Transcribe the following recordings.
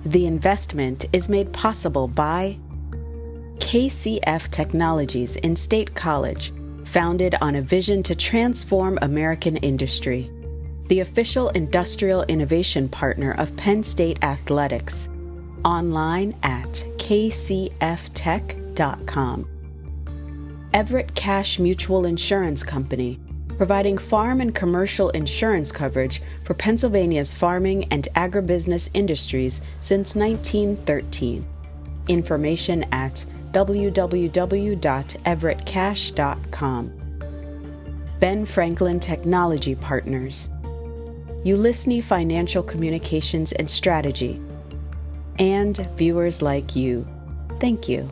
The investment is made possible by KCF Technologies in State College, founded on a vision to transform American industry. The official industrial innovation partner of Penn State Athletics. Online at kcftech.com. Everett Cash Mutual Insurance Company, providing farm and commercial insurance coverage for Pennsylvania's farming and agribusiness industries since 1913. Information at www.everettcash.com. Ben Franklin Technology Partners. Unice Financial Communications and Strategy. And viewers like you. Thank you.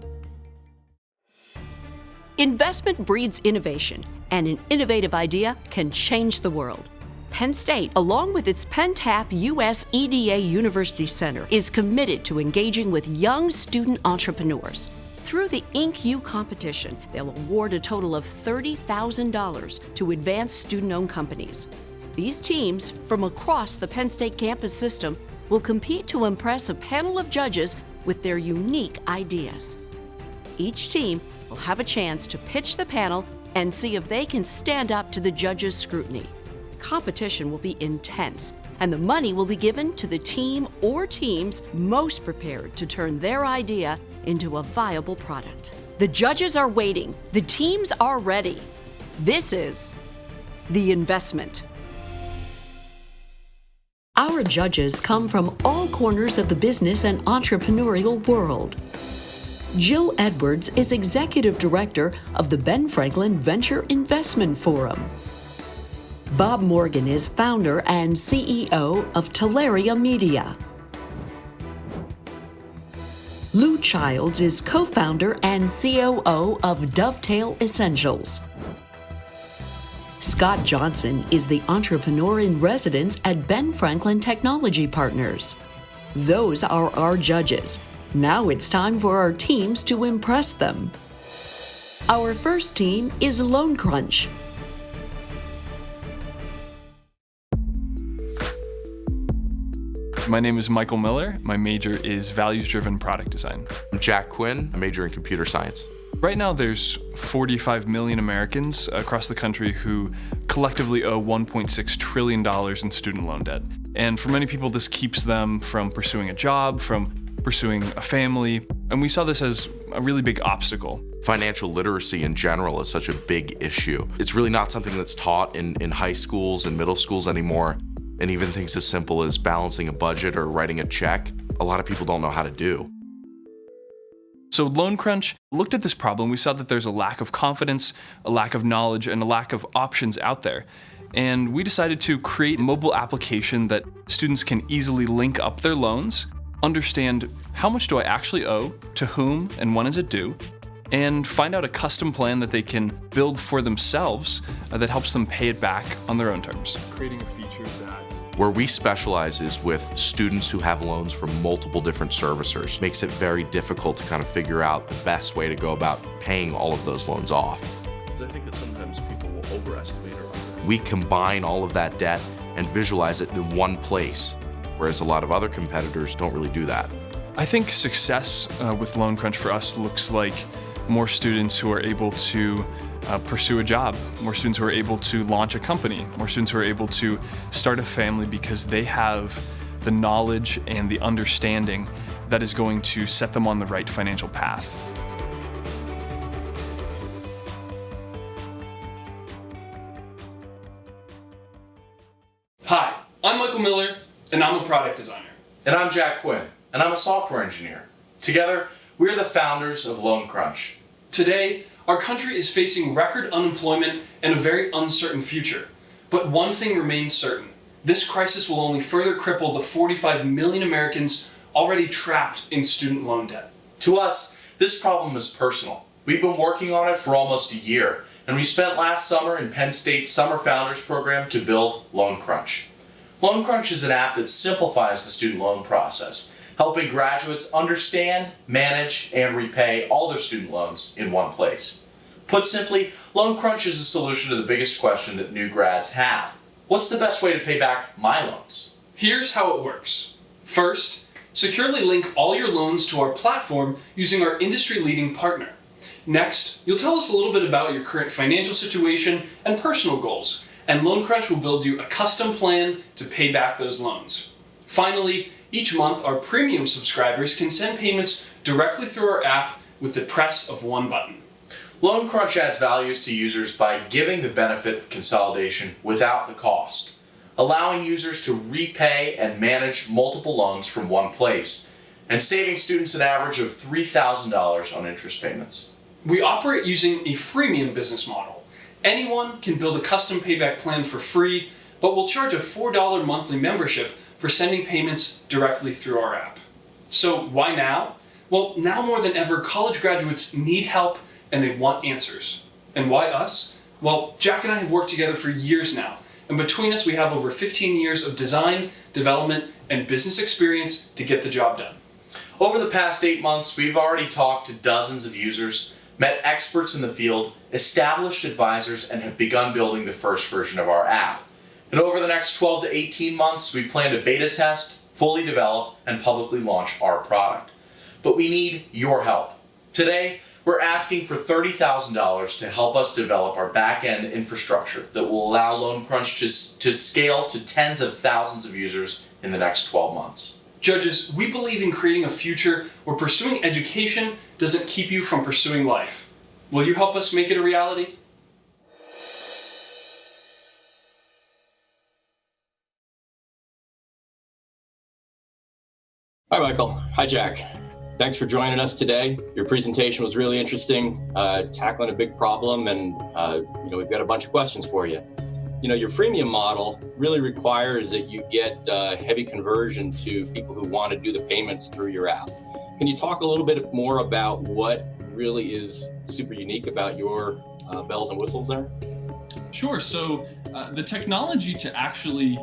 Investment breeds innovation, and an innovative idea can change the world. Penn State, along with its PennTap US EDA University Center, is committed to engaging with young student entrepreneurs. Through the IncU competition, they'll award a total of $30,000 to advance student-owned companies. These teams from across the Penn State campus system will compete to impress a panel of judges with their unique ideas. Each team will have a chance to pitch the panel and see if they can stand up to the judges' scrutiny. Competition will be intense, and the money will be given to the team or teams most prepared to turn their idea into a viable product. The judges are waiting. The teams are ready. This is The Investment. Our judges come from all corners of the business and entrepreneurial world. Jill Edwards is Executive Director of the Ben Franklin Venture Investment Forum. Bob Morgan is founder and CEO of Teleria Media. Lou Childs is co-founder and COO of Dovetail Essentials. Scott Johnson is the entrepreneur in residence at Ben Franklin Technology Partners. Those are our judges. Now it's time for our teams to impress them. Our first team is Loan Crunch. My name is Michael Miller. My major is values-driven product design. I'm Jack Quinn, a major in computer science. Right now, there's 45 million Americans across the country who collectively owe $1.6 trillion in student loan debt. And for many people, this keeps them from pursuing a job, from pursuing a family, and we saw this as a really big obstacle. Financial literacy in general is such a big issue. It's really not something that's taught in high schools and middle schools anymore, and even things as simple as balancing a budget or writing a check, a lot of people don't know how to do. So Loan Crunch looked at this problem. We saw that there's a lack of confidence, a lack of knowledge, and a lack of options out there. And we decided to create a mobile application that students can easily link up their loans, understand how much do I actually owe, to whom, and when is it due, and find out a custom plan that they can build for themselves that helps them pay it back on their own terms. Creating a feature that Where we specialize is with students who have loans from multiple different servicers. Makes it very difficult to kind of figure out the best way to go about paying all of those loans off. Because I think that sometimes people will overestimate or underestimate. We combine all of that debt and visualize it in one place, whereas a lot of other competitors don't really do that. I think success with Loan Crunch for us looks like more students who are able to pursue a job, more students who are able to launch a company, more students who are able to start a family because they have the knowledge and the understanding that is going to set them on the right financial path. Hi, I'm Michael Miller, and I'm a product designer. And I'm Jack Quinn, and I'm a software engineer. Together, we're the founders of Loan Crunch. Today, our country is facing record unemployment and a very uncertain future. But one thing remains certain. This crisis will only further cripple the 45 million Americans already trapped in student loan debt. To us, this problem is personal. We've been working on it for almost a year, and we spent last summer in Penn State's Summer Founders Program to build Loan Crunch. Loan Crunch is an app that simplifies the student loan process, helping graduates understand, manage, and repay all their student loans in one place. Put simply, Loan Crunch is a solution to the biggest question that new grads have. What's the best way to pay back my loans? Here's how it works. First, Securely link all your loans to our platform using our industry-leading partner. Next, you'll tell us a little bit about your current financial situation and personal goals, and LoanCrunch will build you a custom plan to pay back those loans. Finally, each month our premium subscribers can send payments directly through our app with the press of one button. LoanCrunch adds values to users by giving the benefit of consolidation without the cost, allowing users to repay and manage multiple loans from one place, and saving students an average of $3,000 on interest payments. We operate using a freemium business model. Anyone can build a custom payback plan for free, but we'll charge a $4 monthly membership for sending payments directly through our app. So why now? Well, now more than ever, college graduates need help and they want answers. And why us? Well, Jack and I have worked together for years now, and between us we have over 15 years of design, development, and business experience to get the job done. Over the past 8 months, we've already talked to dozens of users, met experts in the field, established advisors, and have begun building the first version of our app. And over the next 12 to 18 months, we plan to beta test, fully develop, and publicly launch our product. But we need your help. Today, we're asking for $30,000 to help us develop our back-end infrastructure that will allow LoanCrunch to scale to tens of thousands of users in the next 12 months. Judges, we believe in creating a future where pursuing education doesn't keep you from pursuing life. Will you help us make it a reality? Hi, Michael. Hi, Jack. Thanks for joining us today. Your presentation was really interesting, tackling a big problem, and we've got a bunch of questions for you. Your freemium model really requires that you get heavy conversion to people who want to do the payments through your app. Can you talk a little bit more about what really is super unique about your bells and whistles there? Sure. So the technology to actually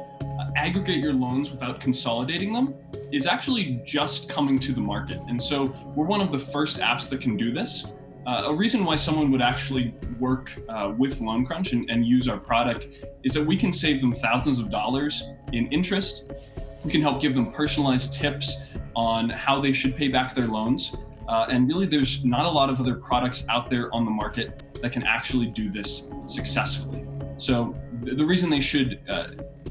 aggregate your loans without consolidating them is actually just coming to the market. And so we're one of the first apps that can do this. A reason why someone would actually work with LoanCrunch and use our product is that we can save them thousands of dollars in interest. We can help give them personalized tips on how they should pay back their loans. And really, there's not a lot of other products out there on the market that can actually do this successfully. So the reason they should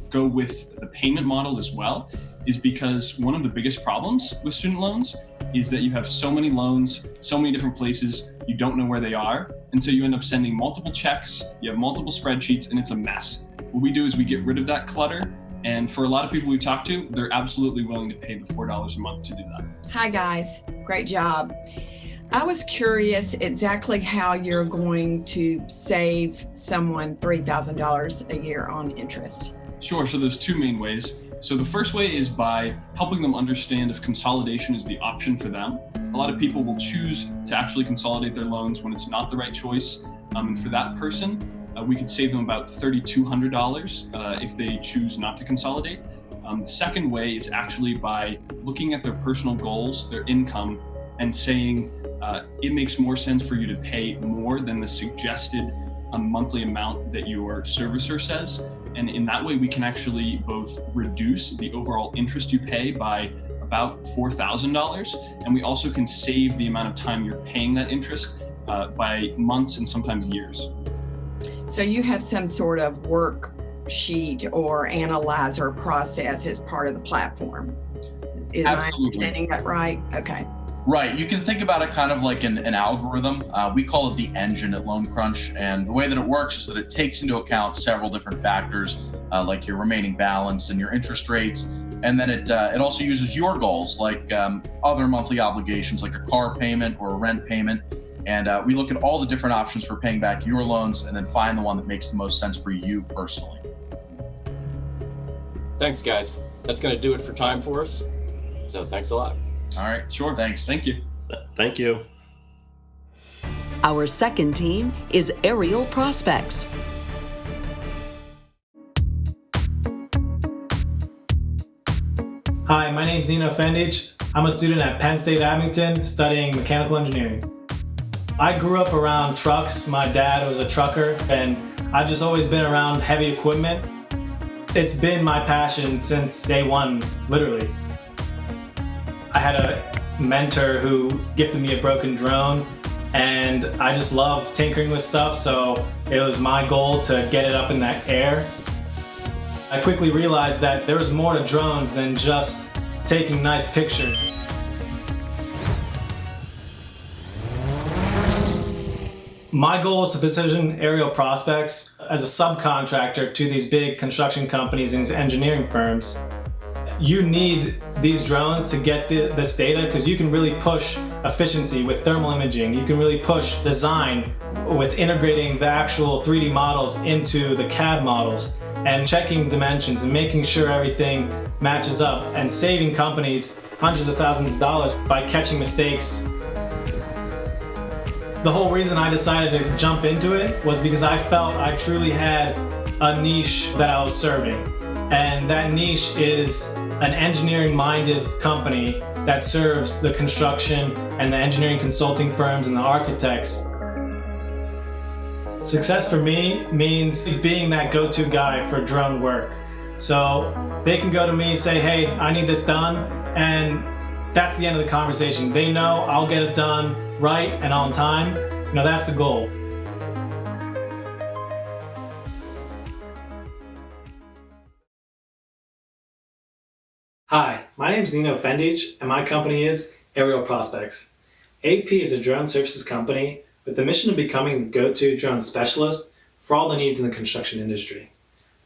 go with the payment model as well is because one of the biggest problems with student loans is that you have so many loans, so many different places, you don't know where they are. And so you end up sending multiple checks, you have multiple spreadsheets, and it's a mess. What we do is we get rid of that clutter. And for a lot of people we talk to, they're absolutely willing to pay the $4 a month to do that. Hi guys, great job. I was curious exactly how you're going to save someone $3,000 a year on interest. Sure, so there's two main ways. So the first way is by helping them understand if consolidation is the option for them. A lot of people will choose to actually consolidate their loans when it's not the right choice. And for that person, we could save them about $3,200 if they choose not to consolidate. The second way is actually by looking at their personal goals, their income, and saying it makes more sense for you to pay more than the suggested monthly amount that your servicer says. And in that way, we can actually both reduce the overall interest you pay by about $4,000, and we also can save the amount of time you're paying that interest by months and sometimes years. So you have some sort of worksheet or analyzer process as part of the platform. Am I understanding that right? Okay. Right. You can think about it kind of like an algorithm. We call it the engine at LoanCrunch. And the way that it works is that it takes into account several different factors, like your remaining balance and your interest rates. And then it also uses your goals, like other monthly obligations, like a car payment or a rent payment. And we look at all the different options for paying back your loans and then find the one that makes the most sense for you personally. Thanks, guys. That's going to do it for time for us. So thanks a lot. All right. Sure. Thanks. Thank you. Thank you. Our second team is Aerial Prospects. Hi, my name is Nino. I'm a student at Penn State Abington studying mechanical engineering. I grew up around trucks. My dad was a trucker, and I've just always been around heavy equipment. It's been my passion since day one, literally. I had a mentor who gifted me a broken drone, and I just love tinkering with stuff, so it was my goal to get it up in that air. I quickly realized that there was more to drones than just taking nice pictures. My goal is to position aerial prospects as a subcontractor to these big construction companies and these engineering firms. You need these drones to get this data because you can really push efficiency with thermal imaging. You can really push design with integrating the actual 3D models into the CAD models and checking dimensions and making sure everything matches up and saving companies hundreds of thousands of dollars by catching mistakes. The whole reason I decided to jump into it was because I felt I truly had a niche that I was serving. And that niche is an engineering-minded company that serves the construction and the engineering consulting firms and the architects. Success for me means being that go-to guy for drone work. So they can go to me, say, hey, I need this done, and that's the end of the conversation. They know I'll get it done right and on time. You know, that's the goal. Hi, my name is Nino and my company is Aerial Prospects. AP is a drone services company with the mission of becoming the go-to drone specialist for all the needs in the construction industry.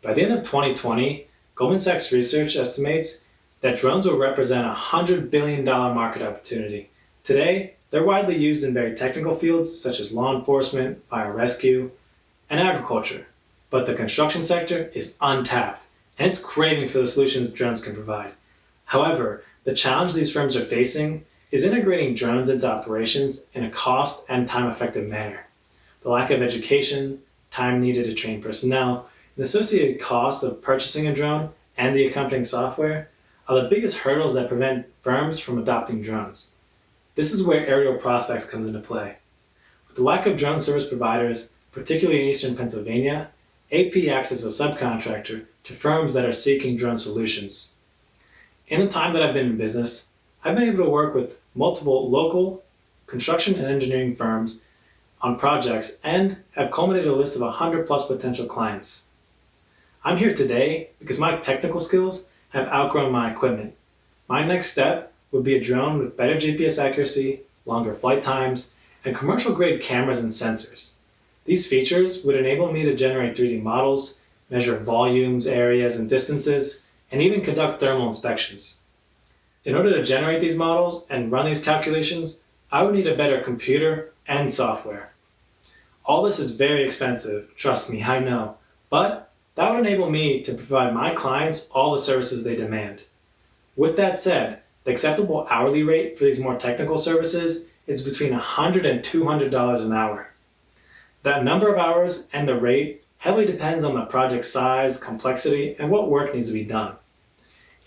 By the end of 2020, Goldman Sachs Research estimates that drones will represent a $100 billion market opportunity. Today, they're widely used in very technical fields such as law enforcement, fire rescue, and agriculture. But the construction sector is untapped, and it's craving for the solutions drones can provide. However, the challenge these firms are facing is integrating drones into operations in a cost and time-effective manner. The lack of education, time needed to train personnel, and associated costs of purchasing a drone and the accompanying software are the biggest hurdles that prevent firms from adopting drones. This is where Aerial Prospects comes into play. With the lack of drone service providers, particularly in eastern Pennsylvania, AP acts as a subcontractor to firms that are seeking drone solutions. In the time that I've been in business, I've been able to work with multiple local construction and engineering firms on projects and have culminated a list of 100 plus potential clients. I'm here today because my technical skills have outgrown my equipment. My next step would be a drone with better GPS accuracy, longer flight times, and commercial-grade cameras and sensors. These features would enable me to generate 3D models, measure volumes, areas, and distances, and even conduct thermal inspections. In order to generate these models and run these calculations, I would need a better computer and software. All this is very expensive, trust me, I know, but that would enable me to provide my clients all the services they demand. With that said, the acceptable hourly rate for these more technical services is between $100 and $200 an hour. That number of hours and the rate heavily depends on the project size, complexity, and what work needs to be done.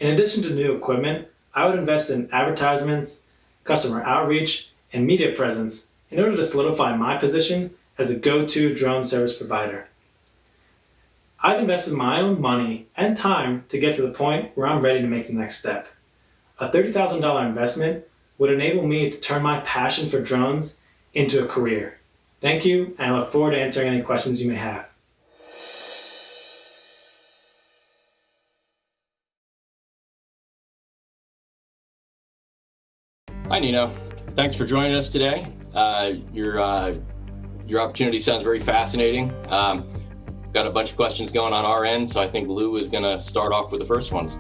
In addition to new equipment, I would invest in advertisements, customer outreach, and media presence in order to solidify my position as a go-to drone service provider. I've invested my own money and time to get to the point where I'm ready to make the next step. A $30,000 investment would enable me to turn my passion for drones into a career. Thank you, and I look forward to answering any questions you may have. Hi, Nino. Thanks for joining us today. Your opportunity sounds very fascinating. Got a bunch of questions going on our end, so I think Lou is going to start off with the first ones.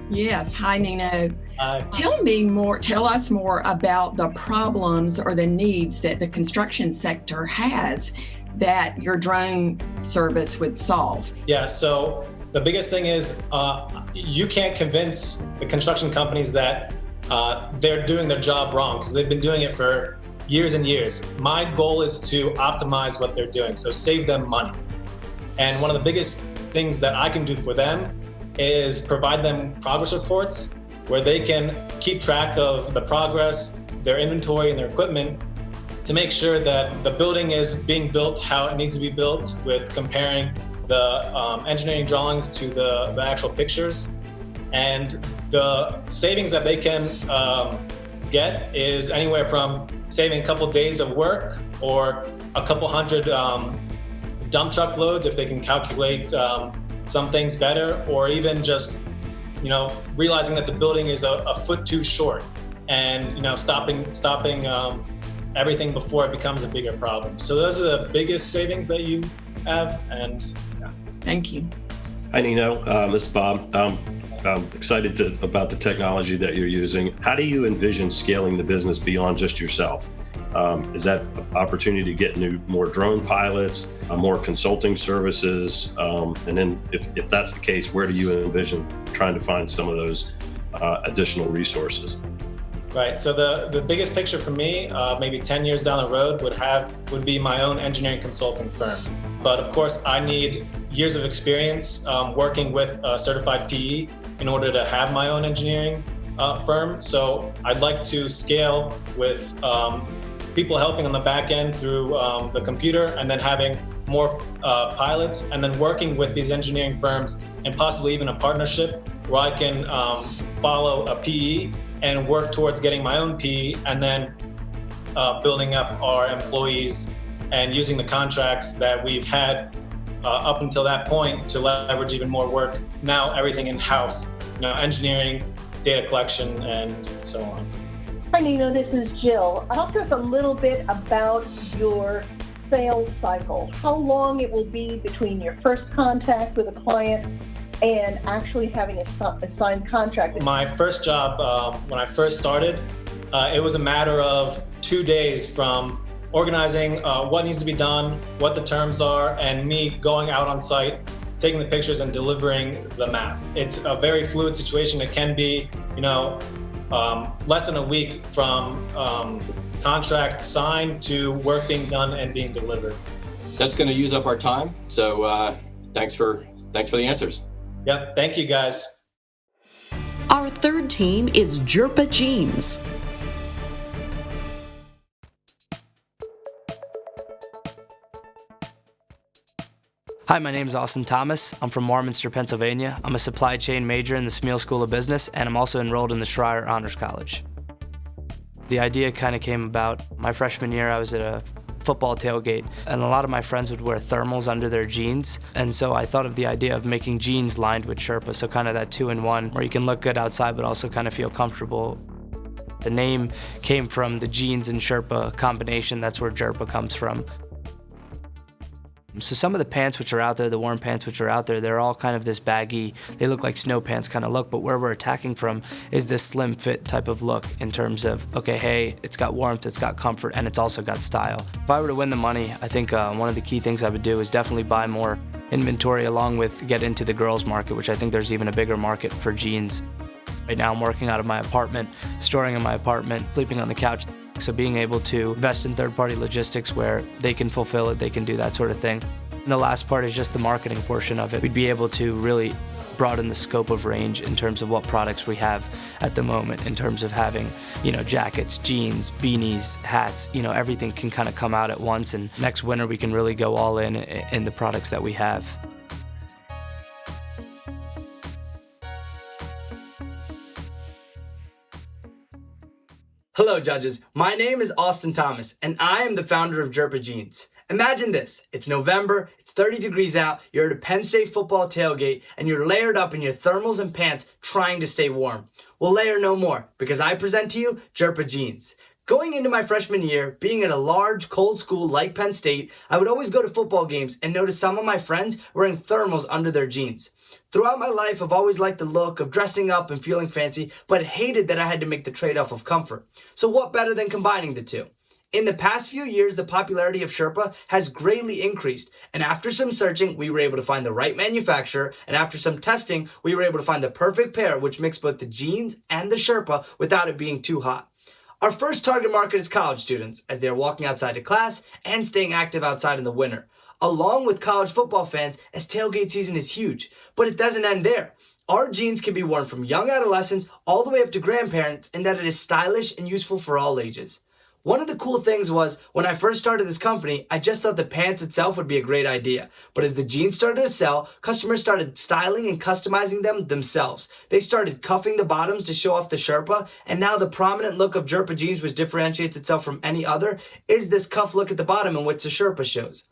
Yes. Hi, Nino. Tell us more about the problems or the needs that the construction sector has that your drone service would solve. Yeah, so the biggest thing is you can't convince the construction companies that they're doing their job wrong because they've been doing it for years and years. My goal is to optimize what they're doing, so save them money. And one of the biggest things that I can do for them is provide them progress reports where they can keep track of the progress, their inventory, and their equipment to make sure that the building is being built how it needs to be built, with comparing the engineering drawings to the actual pictures. And the savings that they can get is anywhere from saving a couple days of work or a couple hundred dump truck loads if they can calculate some things better, or even just realizing that the building is a foot too short, and stopping everything before it becomes a bigger problem. So those are the biggest savings that you have. And Thank you. Hi, Nino. This is Bob. I'm excited about the technology that you're using. How do you envision scaling the business beyond just yourself? Is that an opportunity to get more drone pilots, more consulting services? And then if that's the case, where do you envision trying to find some of those additional resources? Right. So the biggest picture for me, maybe 10 years down the road, would be my own engineering consulting firm. But of course, I need years of experience working with a certified PE in order to have my own engineering firm. So I'd like to scale with people helping on the back end through the computer, and then having more pilots, and then working with these engineering firms, and possibly even a partnership where I can follow a PE and work towards getting my own PE, and then building up our employees and using the contracts that we've had up until that point to leverage even more work. Now everything in-house, engineering, data collection, and so on. Hi Nino, this is Jill. Talk to us a little bit about your sales cycle. How long it will be between your first contact with a client and actually having a signed contract. My first job, when I first started, it was a matter of 2 days from organizing what needs to be done, what the terms are, and me going out on site, taking the pictures and delivering the map. It's a very fluid situation. It can be, less than a week from contract signed to work being done and being delivered. That's going to use up our time. So thanks for the answers. Yep. Thank you, guys. Our third team is Jerpa Jeans. Hi, my name is Austin Thomas. I'm from Warminster, Pennsylvania. I'm a supply chain major in the Smeal School of Business, and I'm also enrolled in the Schreier Honors College. The idea kind of came about my freshman year. I was at a football tailgate, and a lot of my friends would wear thermals under their jeans, and so I thought of the idea of making jeans lined with Sherpa, so kind of that 2-in-1 where you can look good outside but also kind of feel comfortable. The name came from the jeans and Sherpa combination. That's where Jerpa comes from. So some of the pants which are out there, the warm pants which are out there, they're all kind of this baggy, they look like snow pants kind of look, but where we're attacking from is this slim fit type of look in terms of, okay, hey, it's got warmth, it's got comfort, and it's also got style. If I were to win the money, I think one of the key things I would do is definitely buy more inventory, along with get into the girls market, which I think there's even a bigger market for jeans. Right now I'm working out of my apartment, storing in my apartment, sleeping on the couch. So being able to invest in third-party logistics where they can fulfill it, they can do that sort of thing. And the last part is just the marketing portion of it. We'd be able to really broaden the scope of range in terms of what products we have at the moment, in terms of having, jackets, jeans, beanies, hats, everything can kind of come out at once, and next winter we can really go all in the products that we have. Hello judges, my name is Austin Thomas and I am the founder of Jerpa Jeans. Imagine this, it's November, it's 30 degrees out, you're at a Penn State football tailgate and you're layered up in your thermals and pants trying to stay warm. Well, layer no more, because I present to you Jerpa Jeans. Going into my freshman year, being at a large, cold school like Penn State, I would always go to football games and notice some of my friends wearing thermals under their jeans. Throughout my life, I've always liked the look of dressing up and feeling fancy, but hated that I had to make the trade-off of comfort. So what better than combining the two? In the past few years, the popularity of Sherpa has greatly increased, and after some searching, we were able to find the right manufacturer, and after some testing, we were able to find the perfect pair which mixed both the jeans and the Sherpa without it being too hot. Our first target market is college students, as they are walking outside to class and staying active outside in the winter, along with college football fans, as tailgate season is huge. But it doesn't end there. Our jeans can be worn from young adolescents all the way up to grandparents, in that it is stylish and useful for all ages. One of the cool things was when I first started this company, I just thought the pants itself would be a great idea. But as the jeans started to sell, customers started styling and customizing them themselves. They started cuffing the bottoms to show off the Sherpa, and now the prominent look of Jerpa jeans, which differentiates itself from any other, is this cuff look at the bottom in which the Sherpa shows.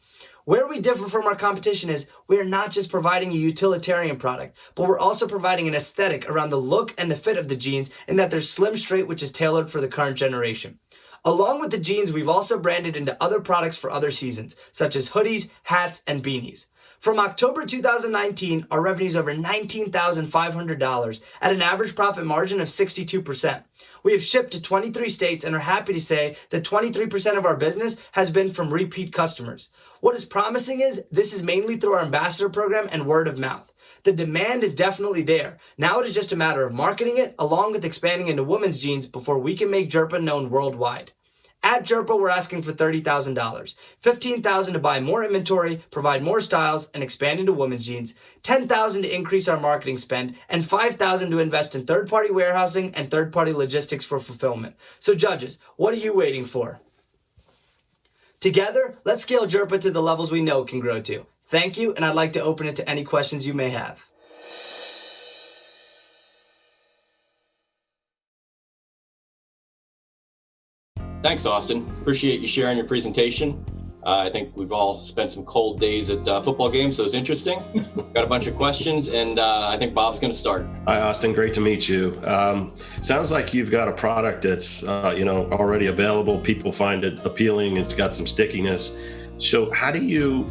Where we differ from our competition is we are not just providing a utilitarian product, but we're also providing an aesthetic around the look and the fit of the jeans, in that they're slim straight, which is tailored for the current generation. Along with the jeans, we've also branded into other products for other seasons, such as hoodies, hats, and beanies. From October 2019, our revenue is over $19,500 at an average profit margin of 62%. We have shipped to 23 states and are happy to say that 23% of our business has been from repeat customers. What is promising is this is mainly through our ambassador program and word of mouth. The demand is definitely there. Now it is just a matter of marketing it, along with expanding into women's jeans before we can make Jerpa known worldwide. At Jerpa, we're asking for $30,000, $15,000 to buy more inventory, provide more styles, and expand into women's jeans, $10,000 to increase our marketing spend, and $5,000 to invest in third-party warehousing and third-party logistics for fulfillment. So judges, what are you waiting for? Together, let's scale Jerpa to the levels we know it can grow to. Thank you, and I'd like to open it to any questions you may have. Thanks, Austin. Appreciate you sharing your presentation. I think we've all spent some cold days at football games, so it's interesting. Got a bunch of questions, and I think Bob's going to start. Hi, Austin. Great to meet you. Sounds like you've got a product that's already available. People find it appealing. It's got some stickiness. So how do you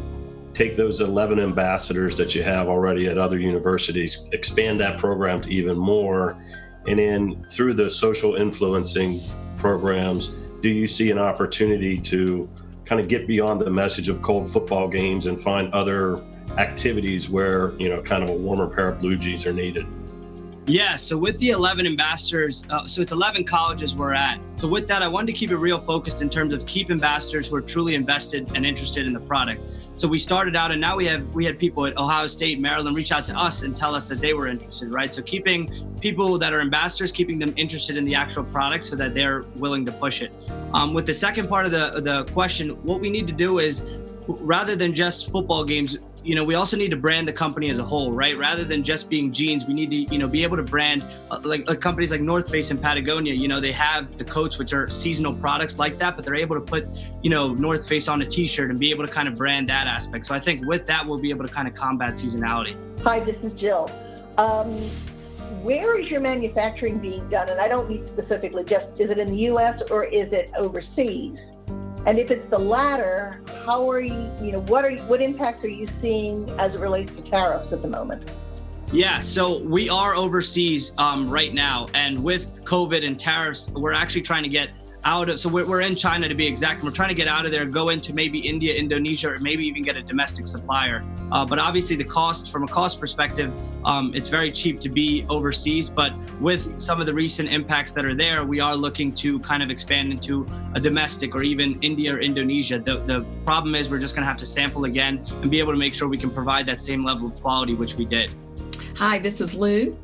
take those 11 ambassadors that you have already at other universities, expand that program to even more, and then through the social influencing programs, do you see an opportunity to kind of get beyond the message of cold football games and find other activities where, kind of a warmer pair of blue jeans are needed? Yeah, so with the 11 ambassadors, so it's 11 colleges we're at. So with that, I wanted to keep it real focused in terms of keep ambassadors who are truly invested and interested in the product. So we started out, and now we had people at Ohio State, Maryland reach out to us and tell us that they were interested, right? So keeping people that are ambassadors, keeping them interested in the actual product so that they're willing to push it. With the second part of the question, what we need to do is, rather than just football games, we also need to brand the company as a whole, right? Rather than just being jeans, we need to, be able to brand like companies like North Face and Patagonia. They have the coats, which are seasonal products like that, but they're able to put, North Face on a t-shirt and be able to kind of brand that aspect. So I think with that, we'll be able to kind of combat seasonality. Hi, this is Jill. Where is your manufacturing being done? And I don't mean specifically just, is it in the U.S. or is it overseas? And if it's the latter, how are you, what impacts are you seeing as it relates to tariffs at the moment? Yeah, so we are overseas right now. And with COVID and tariffs, we're actually trying to get out of, so we're in China to be exact, and we're trying to get out of there, go into maybe India, Indonesia, or maybe even get a domestic supplier. But obviously the cost, from a cost perspective, it's very cheap to be overseas, but with some of the recent impacts that are there, we are looking to kind of expand into a domestic or even India or Indonesia. The problem is we're just gonna have to sample again and be able to make sure we can provide that same level of quality, which we did. Hi, this is Lou.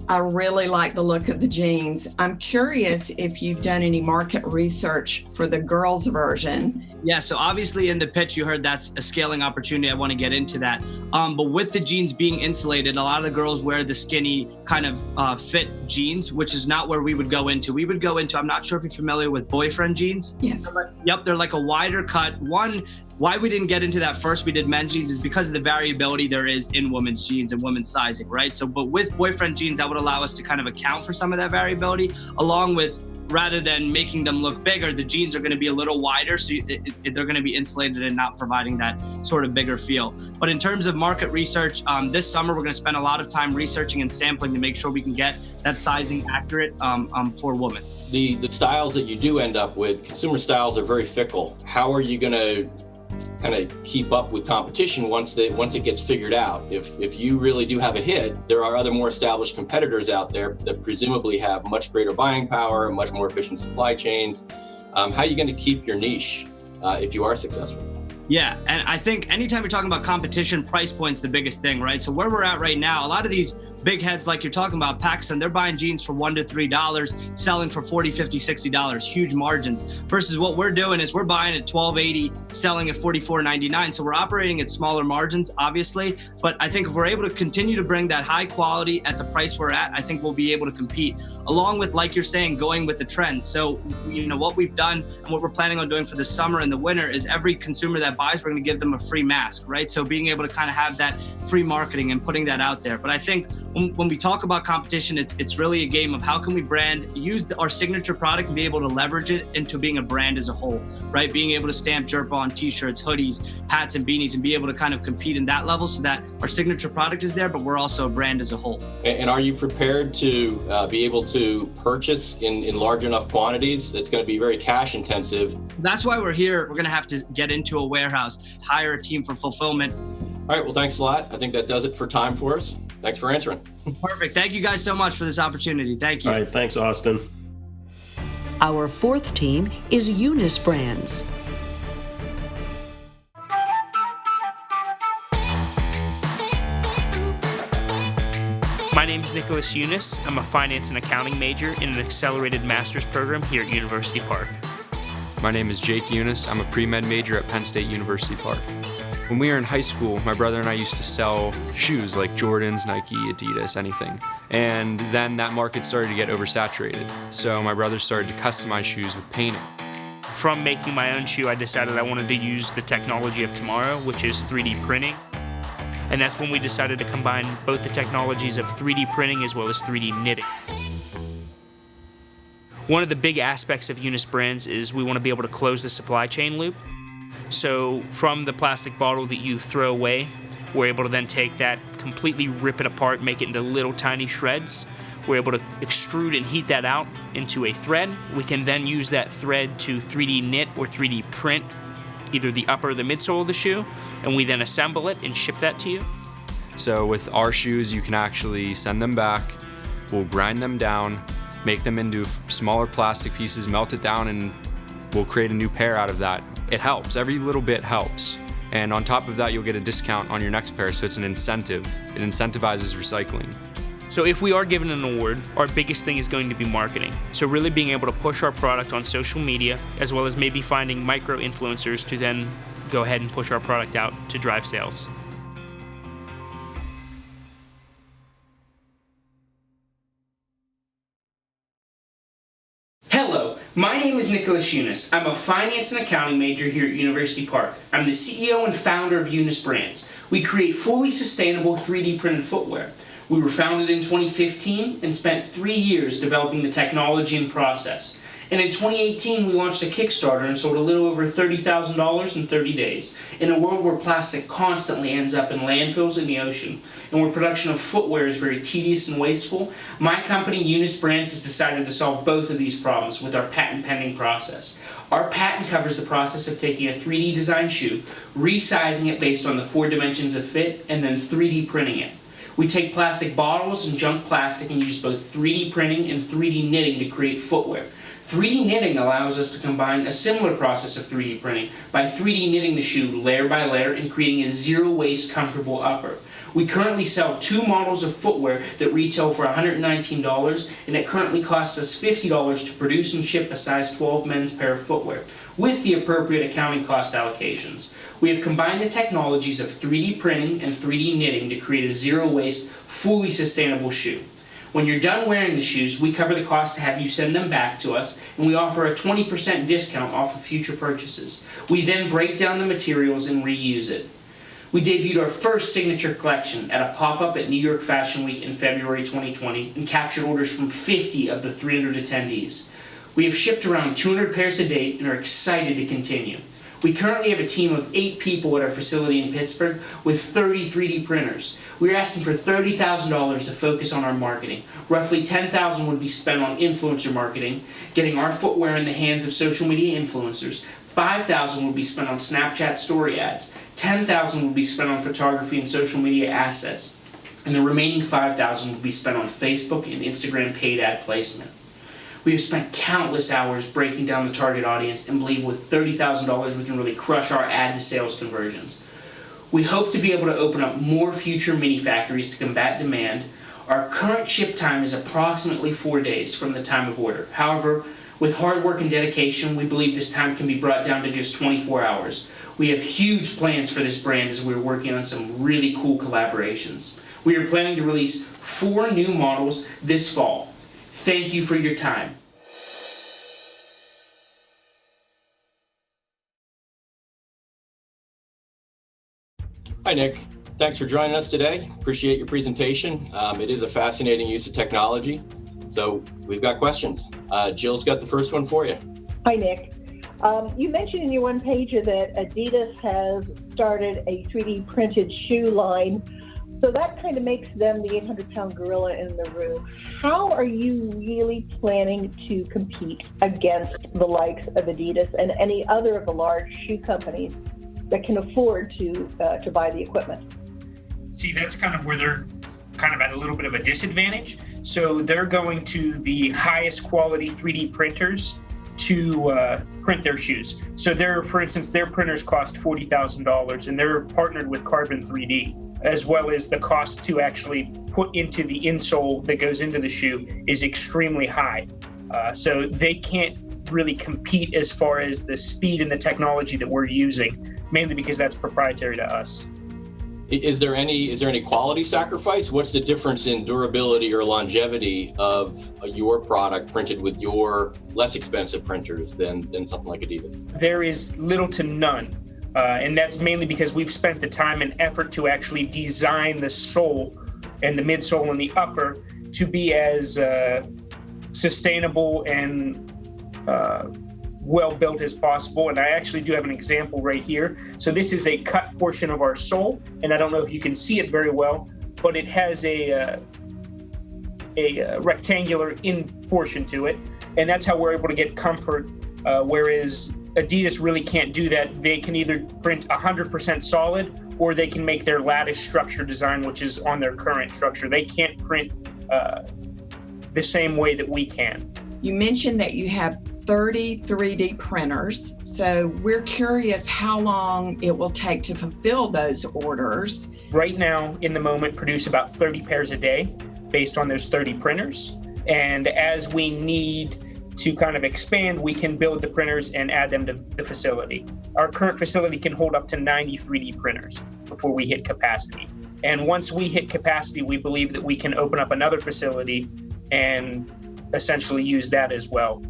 I really like the look of the jeans. I'm curious if you've done any market research for the girls' version. Yeah, so obviously in the pitch you heard that's a scaling opportunity. I want to get into that. But with the jeans being insulated, a lot of the girls wear the skinny kind of fit jeans, which is not where we would go into. We would go into, I'm not sure if you're familiar with boyfriend jeans. Yes. Yep, they're like a wider cut. Why we didn't get into that first, we did men's jeans, is because of the variability there is in women's jeans and women's sizing, right? So, but with boyfriend jeans, that would allow us to kind of account for some of that variability, along with, rather than making them look bigger, the jeans are going to be a little wider, so they're going to be insulated and not providing that sort of bigger feel. But in terms of market research, this summer we're going to spend a lot of time researching and sampling to make sure we can get that sizing accurate for women. The styles that you do end up with, consumer styles are very fickle. How are you going to kind of keep up with competition once it gets figured out? If you really do have a hit, there are other more established competitors out there that presumably have much greater buying power, much more efficient supply chains. How are you going to keep your niche if you are successful? Yeah, and I think anytime you're talking about competition, price point's the biggest thing, right? So where we're at right now, a lot of these big heads like you're talking about, Pakistan, they're buying jeans for $1 to $3, selling for $40, $50, $60, huge margins. Versus what we're doing is we're buying at $12.80, selling at $44.99. So we're operating at smaller margins, obviously. But I think if we're able to continue to bring that high quality at the price we're at, I think we'll be able to compete. Along with, like you're saying, going with the trends. So, what we've done and what we're planning on doing for the summer and the winter is every consumer that buys, we're going to give them a free mask, right? So being able to kind of have that free marketing and putting that out there. But I think when we talk about competition, it's really a game of how can we use our signature product and be able to leverage it into being a brand as a whole, right? Being able to stamp Jerpa on t-shirts, hoodies, hats, and beanies, and be able to kind of compete in that level so that our signature product is there, but we're also a brand as a whole. And are you prepared to be able to purchase in large enough quantities? It's going to be very cash intensive. That's why we're here. We're going to have to get into a warehouse, hire a team for fulfillment. All right, well, thanks a lot. I think that does it for time for us. Thanks for answering. Perfect. Thank you guys so much for this opportunity. Thank you. All right, thanks, Austin. Our fourth team is Unice Brands. My name is Nicholas Unice. I'm a finance and accounting major in an accelerated master's program here at University Park. My name is Jake Unice. I'm a pre-med major at Penn State University Park. When we were in high school, my brother and I used to sell shoes like Jordans, Nike, Adidas, anything. And then that market started to get oversaturated. So my brother started to customize shoes with painting. From making my own shoe, I decided I wanted to use the technology of tomorrow, which is 3D printing. And that's when we decided to combine both the technologies of 3D printing as well as 3D knitting. One of the big aspects of Unice Brands is we want to be able to close the supply chain loop. So from the plastic bottle that you throw away, we're able to then take that, completely rip it apart, make it into little tiny shreds. We're able to extrude and heat that out into a thread. We can then use that thread to 3D knit or 3D print either the upper or the midsole of the shoe, and we then assemble it and ship that to you. So with our shoes, you can actually send them back, we'll grind them down, make them into smaller plastic pieces, melt it down, and we'll create a new pair out of that. It helps, every little bit helps. And on top of that, you'll get a discount on your next pair, so it's an incentive. It incentivizes recycling. So if we are given an award, our biggest thing is going to be marketing. So really being able to push our product on social media, as well as maybe finding micro-influencers to then go ahead and push our product out to drive sales. Hello, my name is Nicholas Unice. I'm a finance and accounting major here at University Park. I'm the CEO and founder of Unice Brands. We create fully sustainable 3D printed footwear. We were founded in 2015 and spent 3 years developing the technology and process. And in 2018, we launched a Kickstarter and sold a little over $30,000 in 30 days. In a world where plastic constantly ends up in landfills in the ocean, and where production of footwear is very tedious and wasteful, my company, Unice Brands, has decided to solve both of these problems with our patent-pending process. Our patent covers the process of taking a 3D designed shoe, resizing it based on the 4 dimensions of fit, and then 3D printing it. We take plastic bottles and junk plastic and use both 3D printing and 3D knitting to create footwear. 3D knitting allows us to combine a similar process of 3D printing by 3D knitting the shoe layer by layer and creating a zero-waste, comfortable upper. We currently sell 2 models of footwear that retail for $119, and it currently costs us $50 to produce and ship a size 12 men's pair of footwear, with the appropriate accounting cost allocations. We have combined the technologies of 3D printing and 3D knitting to create a zero-waste, fully sustainable shoe. When you're done wearing the shoes, we cover the cost to have you send them back to us, and we offer a 20% discount off of future purchases. We then break down the materials and reuse it. We debuted our first signature collection at a pop-up at New York Fashion Week in February 2020 and captured orders from 50 of the 300 attendees. We have shipped around 200 pairs to date and are excited to continue. We currently have a team of 8 people at our facility in Pittsburgh with 30 3D printers. We're asking for $30,000 to focus on our marketing. Roughly $10,000 would be spent on influencer marketing, getting our footwear in the hands of social media influencers. $5,000 would be spent on Snapchat story ads. $10,000 would be spent on photography and social media assets. And the remaining $5,000 would be spent on Facebook and Instagram paid ad placement. We have spent countless hours breaking down the target audience and believe with $30,000 we can really crush our ad to sales conversions. We hope to be able to open up more future mini factories to combat demand. Our current ship time is approximately 4 days from the time of order. However, with hard work and dedication, we believe this time can be brought down to just 24 hours. We have huge plans for this brand as we're working on some really cool collaborations. We are planning to release 4 new models this fall. Thank you for your time. Hi, Nick. Thanks for joining us today. Appreciate your presentation. It is a fascinating use of technology. So we've got questions. Jill's got the first one for you. Hi, Nick. You mentioned in your one pager that Adidas has started a 3D printed shoe line. So that kind of makes them the 800-pound gorilla in the room. How are you really planning to compete against the likes of Adidas and any other of the large shoe companies that can afford to buy the equipment? See, that's kind of where they're kind of at a little bit of a disadvantage. So they're going to the highest quality 3D printers to print their shoes. So for instance, their printers cost $40,000 and they're partnered with Carbon 3D, as well as the cost to actually put into the insole that goes into the shoe is extremely high. So they can't really compete as far as the speed and the technology that we're using, mainly because that's proprietary to us. Is there any quality sacrifice? What's the difference in durability or longevity of your product printed with your less expensive printers than something like Adidas? There is little to none. And that's mainly because we've spent the time and effort to actually design the sole and the midsole and the upper to be as sustainable and well built as possible. And I actually do have an example right here. So this is a cut portion of our sole, and I don't know if you can see it very well, but it has a rectangular in portion to it, and that's how we're able to get comfort, whereas Adidas really can't do that. They can either print 100% solid, or they can make their lattice structure design, which is on their current structure. They can't print the same way that we can. You mentioned that you have 30 3D printers. So we're curious how long it will take to fulfill those orders. Right now, in the moment, produce about 30 pairs a day based on those 30 printers. And as we need to kind of expand, we can build the printers and add them to the facility. Our current facility can hold up to 90 3D printers before we hit capacity. And once we hit capacity, we believe that we can open up another facility and essentially use that as well.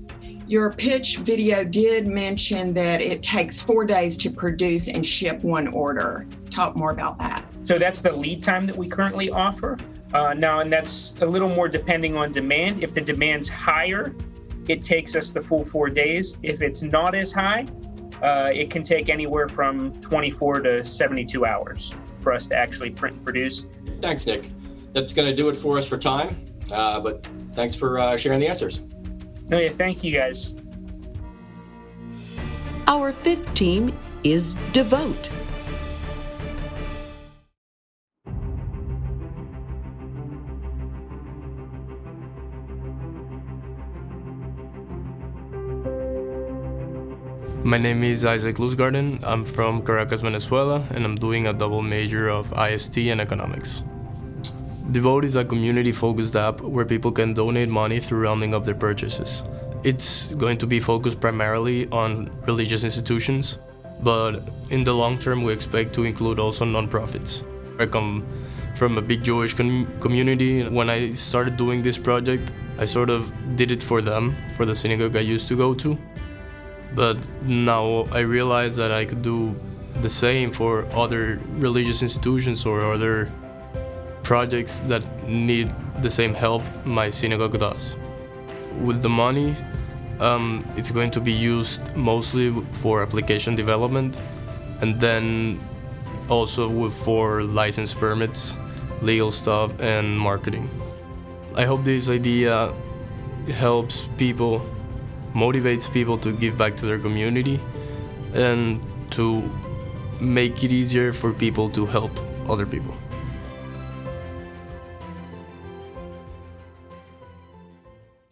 Your pitch video did mention that it takes 4 days to produce and ship one order. Talk more about that. So that's the lead time that we currently offer. Now, and that's a little more depending on demand. If the demand's higher, it takes us the full 4 days. If it's not as high, it can take anywhere from 24 to 72 hours for us to actually print and produce. Thanks, Nick. That's going to do it for us for time, but thanks for sharing the answers. Oh, yeah, thank you, guys. Our fifth team is Devote. My name is Isaac Luzgarden. I'm from Caracas, Venezuela, and I'm doing a double major of IST and economics. Devote is a community-focused app where people can donate money through rounding up their purchases. It's going to be focused primarily on religious institutions, but in the long term we expect to include also nonprofits. I come from a big Jewish community. When I started doing this project, I sort of did it for them, for the synagogue I used to go to. But now I realize that I could do the same for other religious institutions or other projects that need the same help my synagogue does. With the money, it's going to be used mostly for application development and then also for license permits, legal stuff, and marketing. I hope this idea helps people, motivates people to give back to their community and to make it easier for people to help other people.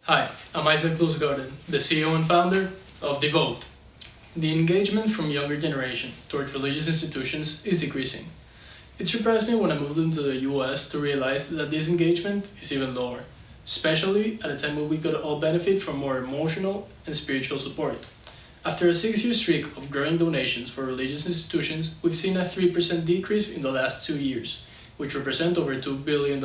Hi, I'm Isaac Luzgarden, the CEO and founder of Devote. The engagement from younger generation towards religious institutions is decreasing. It surprised me when I moved into the US to realize that this engagement is even lower, especially at a time when we could all benefit from more emotional and spiritual support. After a 6-year streak of growing donations for religious institutions, we've seen a 3% decrease in the last 2 years, which represent over $2 billion.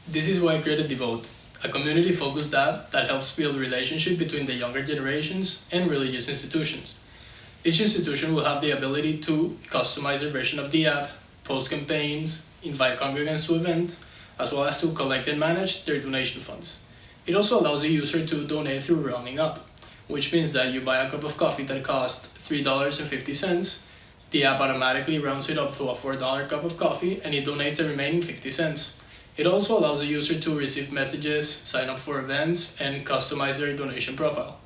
This is why I created Devote, a community-focused app that helps build relationship between the younger generations and religious institutions. Each institution will have the ability to customize their version of the app, post campaigns, invite congregants to events, as well as to collect and manage their donation funds. It also allows the user to donate through rounding up, which means that you buy a cup of coffee that costs $3.50, the app automatically rounds it up to a $4 cup of coffee, and it donates the remaining 50 cents. It also allows the user to receive messages, sign up for events, and customize their donation profile.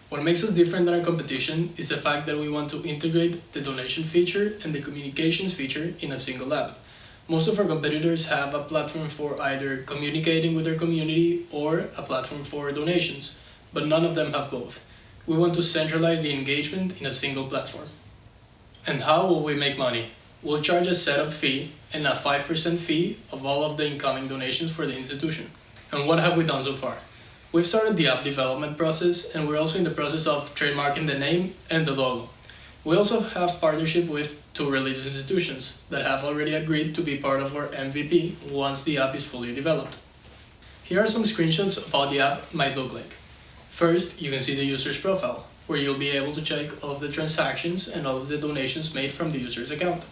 What makes us different than our competition is the fact that we want to integrate the donation feature and the communications feature in a single app. Most of our competitors have a platform for either communicating with their community or a platform for donations, but none of them have both. We want to centralize the engagement in a single platform. And how will we make money? We'll charge a setup fee and a 5% fee of all of the incoming donations for the institution. And what have we done so far? We've started the app development process, and we're also in the process of trademarking the name and the logo. We also have partnership with 2 religious institutions that have already agreed to be part of our MVP once the app is fully developed. Here are some screenshots of how the app might look like. First, you can see the user's profile, where you'll be able to check all of the transactions and all of the donations made from the user's account.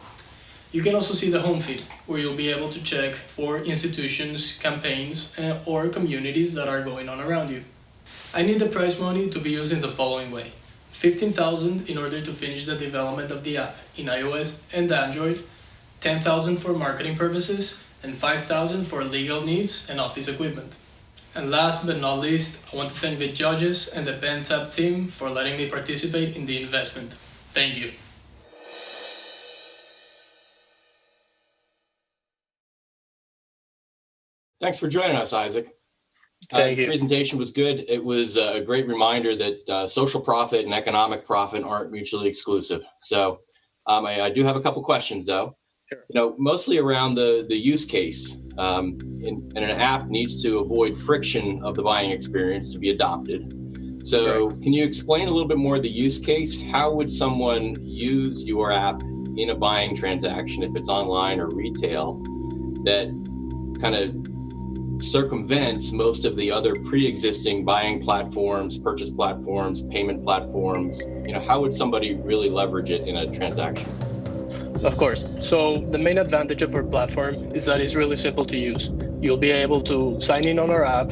You can also see the home feed, where you'll be able to check for institutions, campaigns, or communities that are going on around you. I need the prize money to be used in the following way. $15,000 in order to finish the development of the app in iOS and Android, $10,000 for marketing purposes, and $5,000 for legal needs and office equipment. And last but not least, I want to thank the judges and the Penn State team for letting me participate in the investment. Thank you. Thanks for joining us, Isaac. Thank you. The presentation was good. It was a great reminder that social profit and economic profit aren't mutually exclusive. So I do have a couple questions, though. Sure. Mostly around the use case. And an app needs to avoid friction of the buying experience to be adopted. So Can you explain a little bit more the use case? How would someone use your app in a buying transaction, if it's online or retail, that kind of circumvents most of the other pre-existing buying platforms, purchase platforms, payment platforms? How would somebody really leverage it in a transaction? Of course. So the main advantage of our platform is that it's really simple to use. You'll be able to sign in on our app,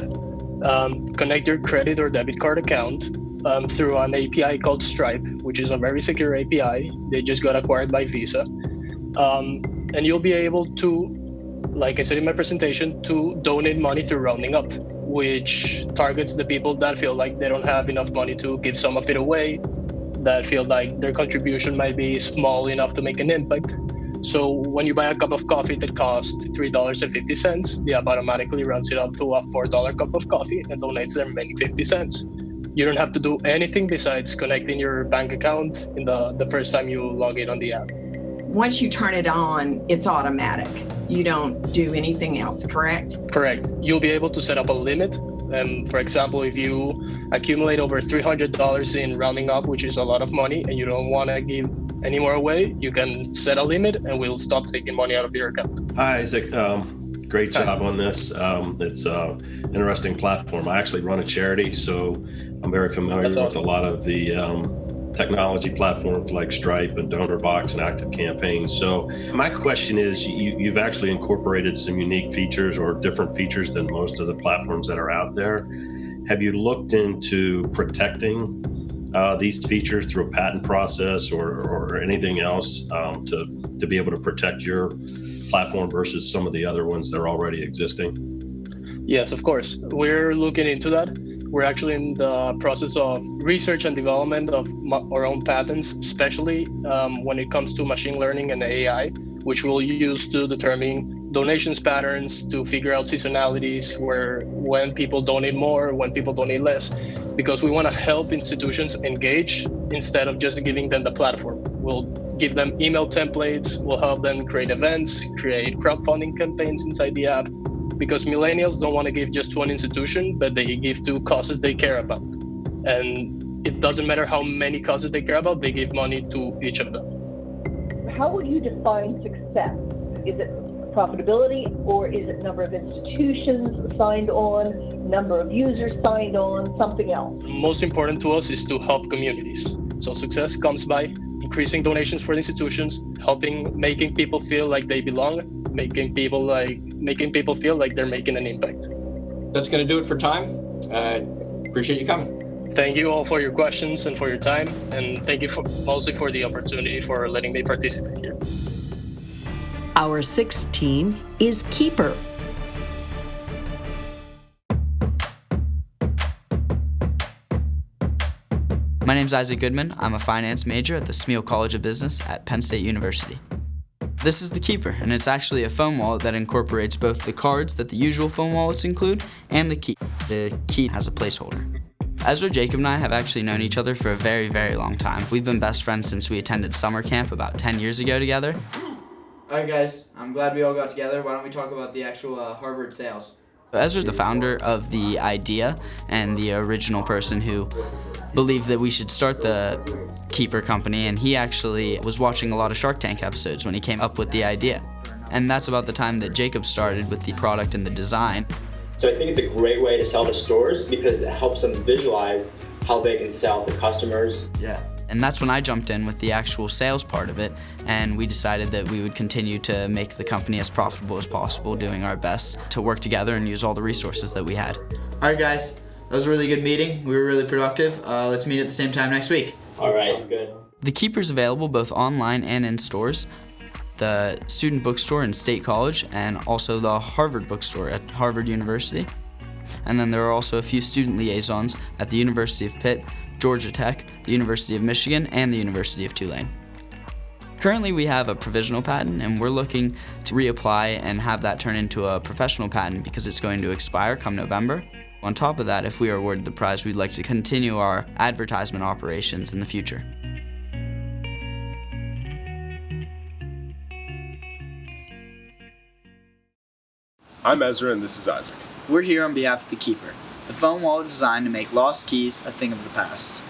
connect your credit or debit card account through an API called Stripe, which is a very secure API. They just got acquired by Visa. And you'll be able to, like I said in my presentation, to donate money through rounding up, which targets the people that feel like they don't have enough money to give some of it away, that feel like their contribution might be small enough to make an impact. So when you buy a cup of coffee that costs $3.50, the app automatically rounds it up to a $4 cup of coffee and donates the remaining 50 cents. You don't have to do anything besides connecting your bank account in the first time you log in on the app. Once you turn it on, it's automatic. You don't do anything else, correct? Correct. You'll be able to set up a limit. For example, if you accumulate over $300 in rounding up, which is a lot of money, and you don't want to give any more away, you can set a limit and we'll stop taking money out of your account. Hi, Isaac. Great job on this. It's an interesting platform. I actually run a charity, so I'm very familiar with a lot of the technology platforms like Stripe and DonorBox and Active Campaigns. So my question is, you've actually incorporated some unique features or different features than most of the platforms that are out there. Have you looked into protecting these features through a patent process or anything else to be able to protect your platform versus some of the other ones that are already existing? Yes, of course. We're looking into that. We're actually in the process of research and development of our own patents, especially when it comes to machine learning and AI, which we'll use to determine donations patterns, to figure out seasonalities, when people donate more, when people donate less, because we want to help institutions engage instead of just giving them the platform. We'll give them email templates. We'll help them create events, create crowdfunding campaigns inside the app, because millennials don't want to give just to one institution, but they give to causes they care about. And it doesn't matter how many causes they care about, they give money to each of them. How would you define success? Is it profitability, or is it number of institutions signed on, number of users signed on, something else? Most important to us is to help communities. So success comes by increasing donations for the institutions, making people feel like they belong, making people feel like they're making an impact. That's going to do it for time. Appreciate you coming. Thank you all for your questions and for your time, and thank you mostly for the opportunity for letting me participate here. Our sixth team is Keeper. My name's Isaac Goodman. I'm a finance major at the Smeal College of Business at Penn State University. This is the Keeper, and it's actually a phone wallet that incorporates both the cards that the usual phone wallets include and the key. The key has a placeholder. Ezra, Jacob, and I have actually known each other for a very, very long time. We've been best friends since we attended summer camp about 10 years ago together. All right, guys, I'm glad we all got together. Why don't we talk about the actual Harvard sales? Ezra's the founder of the idea and the original person who believed that we should start the Keeper company, and he actually was watching a lot of Shark Tank episodes when he came up with the idea. And that's about the time that Jacob started with the product and the design. So I think it's a great way to sell to stores because it helps them visualize how they can sell to customers. Yeah. And that's when I jumped in with the actual sales part of it, and we decided that we would continue to make the company as profitable as possible, doing our best to work together and use all the resources that we had. All right, guys, that was a really good meeting. We were really productive. Let's meet at the same time next week. All right, good. The Keeper's available both online and in stores, the student bookstore in State College, and also the Harvard bookstore at Harvard University. And then there are also a few student liaisons at the University of Pitt, Georgia Tech, the University of Michigan, and the University of Tulane. Currently we have a provisional patent, and we're looking to reapply and have that turn into a professional patent because it's going to expire come November. On top of that, if we are awarded the prize, we'd like to continue our advertisement operations in the future. I'm Ezra, and this is Isaac. We're here on behalf of the Keeper, the phone wallet designed to make lost keys a thing of the past.